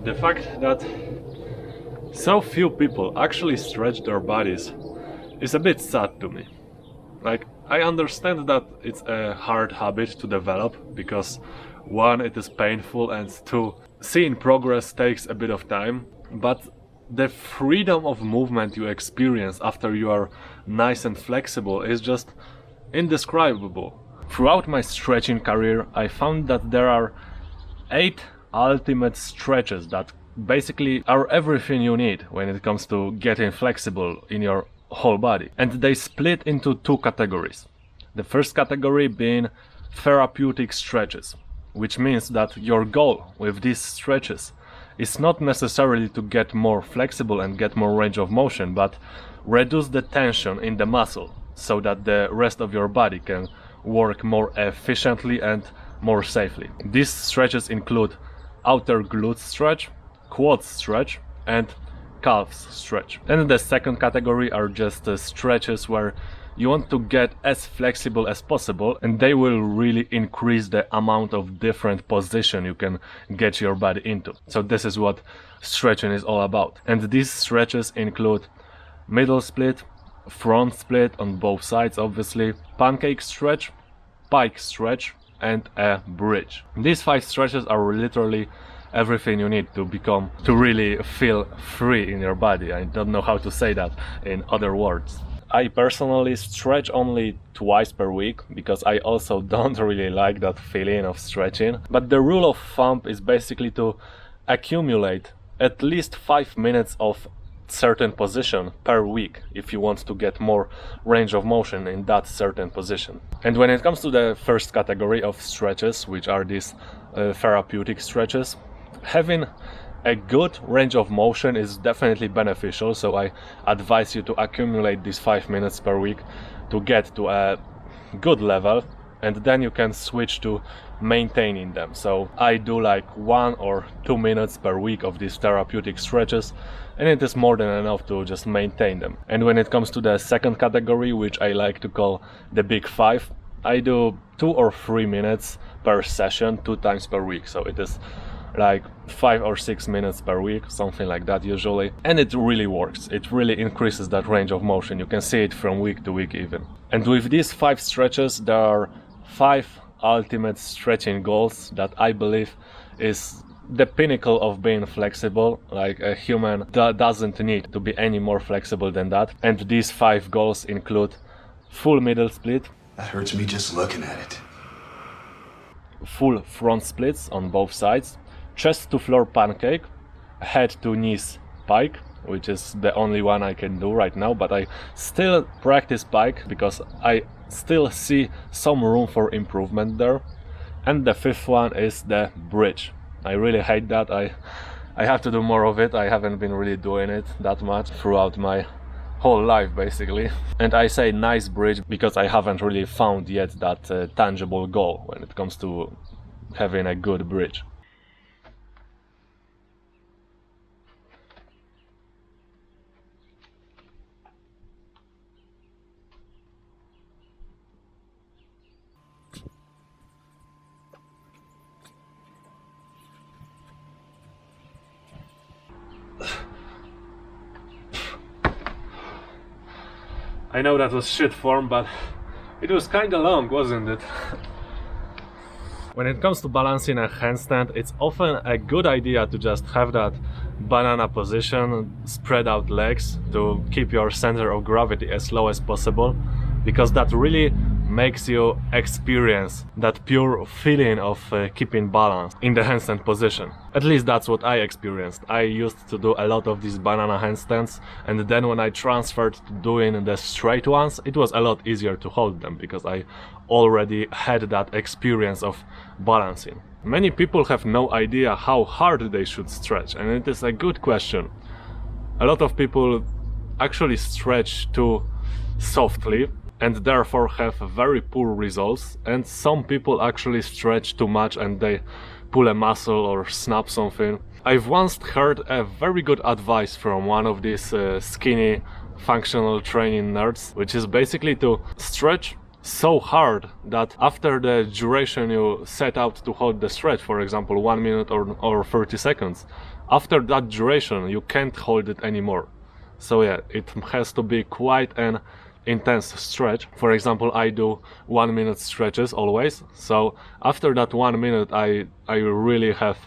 The fact that so few people actually stretch their bodies is a bit sad to me. Like, I understand that it's a hard habit to develop because one, it is painful, and two, seeing progress takes a bit of time, but the freedom of movement you experience after you are nice and flexible is just indescribable. Throughout my stretching career, I found that there are 8 ultimate stretches that basically are everything you need when it comes to getting flexible in your whole body. And they split into 2 categories. The first category being therapeutic stretches, which means that your goal with these stretches is not necessarily to get more flexible and get more range of motion, but reduce the tension in the muscle so that the rest of your body can work more efficiently and more safely. These stretches include outer glute stretch, quad stretch, and calves stretch. And the second category are just stretches where you want to get as flexible as possible, and they will really increase the amount of different position you can get your body into. So this is what stretching is all about. And these stretches include middle split, front split on both sides obviously, pancake stretch, pike stretch, and a bridge. These 5 stretches are literally everything you need to really feel free in your body. I don't know how to say that in other words. I personally stretch only twice per week because I also don't really like that feeling of stretching. But the rule of thumb is basically to accumulate at least 5 minutes of certain position per week if you want to get more range of motion in that certain position. And when it comes to the first category of stretches, which are these therapeutic stretches, having a good range of motion is definitely beneficial, so I advise you to accumulate these 5 minutes per week to get to a good level, and then you can switch to maintaining them. So I do like 1 or 2 minutes per week of these therapeutic stretches, and it is more than enough to just maintain them. And when it comes to the second category, which I like to call the big 5, I do 2 or 3 minutes per session 2 times per week, so it is like 5 or 6 minutes per week, something like that usually, and it really works. It really increases that range of motion. You can see it from week to week even. And with these 5 stretches, there are 5 ultimate stretching goals that I believe is the pinnacle of being flexible. Like, a human doesn't need to be any more flexible than that. And these 5 goals include full middle split. That hurts me just looking at it. Full front splits on both sides, chest to floor pancake, head to knees pike, which is the only one I can do right now, but I still practice pike because I still see some room for improvement there. And the 5th one is the bridge. I really hate that. I have to do more of it. I haven't been really doing it that much throughout my whole life basically. And I say nice bridge because I haven't really found yet that tangible goal when it comes to having a good bridge. I know that was shit form, but it was kinda long, wasn't it? When it comes to balancing a handstand, it's often a good idea to just have that banana position, spread out legs to keep your center of gravity as low as possible, because that really makes you experience that pure feeling of keeping balance in the handstand position. At least that's what I experienced. I used to do a lot of these banana handstands, and then when I transferred to doing the straight ones, it was a lot easier to hold them because I already had that experience of balancing. Many people have no idea how hard they should stretch, and it is a good question. A lot of people actually stretch too softly and therefore have very poor results, and some people actually stretch too much and they pull a muscle or snap something. I've once heard a very good advice from one of these skinny functional training nerds, which is basically to stretch so hard that after the duration you set out to hold the stretch, for example 1 minute or 30 seconds, after that duration you can't hold it anymore. So yeah, it has to be quite an intense stretch. For example, I do 1 minute stretches always, so after that 1 minute I really have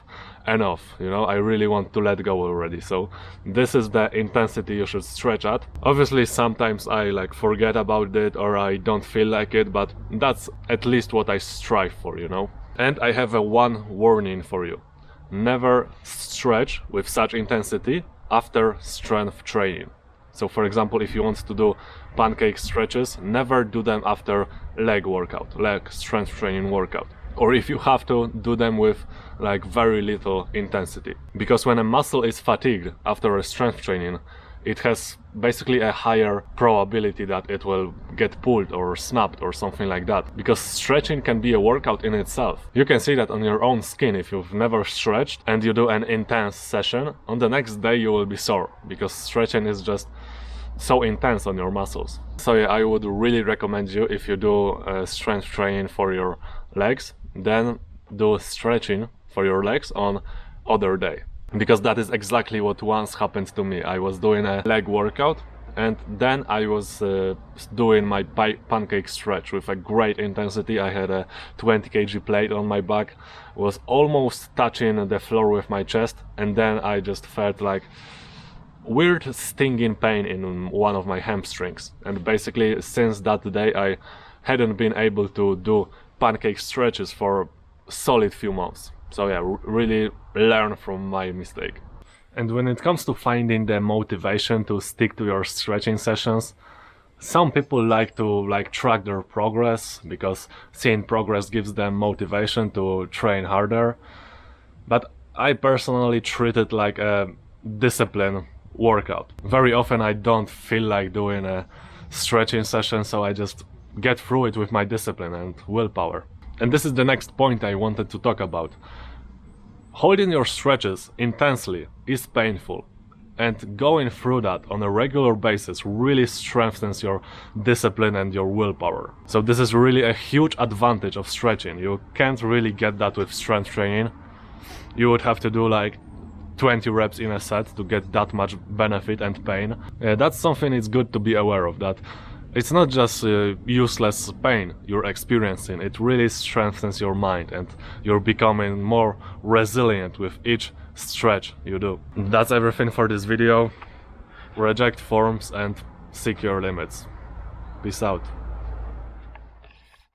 enough, you know, I really want to let go already. So this is the intensity you should stretch at. Obviously sometimes I like forget about it or I don't feel like it, but that's at least what I strive for, you know. And I have a one warning for you: never stretch with such intensity after strength training. So for example, if you want to do pancake stretches, never do them after leg workout, leg strength training workout. Or if you have to, do them with like very little intensity. Because when a muscle is fatigued after a strength training, it has basically a higher probability that it will get pulled or snapped or something like that. Because stretching can be a workout in itself. You can see that on your own skin. If you've never stretched and you do an intense session, on the next day you will be sore, because stretching is just so intense on your muscles. So yeah, I would really recommend you, if you do strength training for your legs, then do stretching for your legs on other day. Because that is exactly what once happened to me. I was doing a leg workout and then I was doing my pancake stretch with a great intensity. I had a 20 kg plate on my back, was almost touching the floor with my chest, and then I just felt like weird stinging pain in one of my hamstrings. And basically since that day I hadn't been able to do pancake stretches for a solid few months. So yeah, really learn from my mistake. And when it comes to finding the motivation to stick to your stretching sessions, some people like to track their progress, because seeing progress gives them motivation to train harder. But I personally treat it like a discipline workout. Very often I don't feel like doing a stretching session, so I just get through it with my discipline and willpower. And this is the next point I wanted to talk about. Holding your stretches intensely is painful, and going through that on a regular basis really strengthens your discipline and your willpower. So this is really a huge advantage of stretching. You can't really get that with strength training. You would have to do like 20 reps in a set to get that much benefit and pain. That's something it's good to be aware of, that it's not just useless pain you're experiencing, it really strengthens your mind and you're becoming more resilient with each stretch you do. That's everything for this video. Reject forms and seek your limits. Peace out.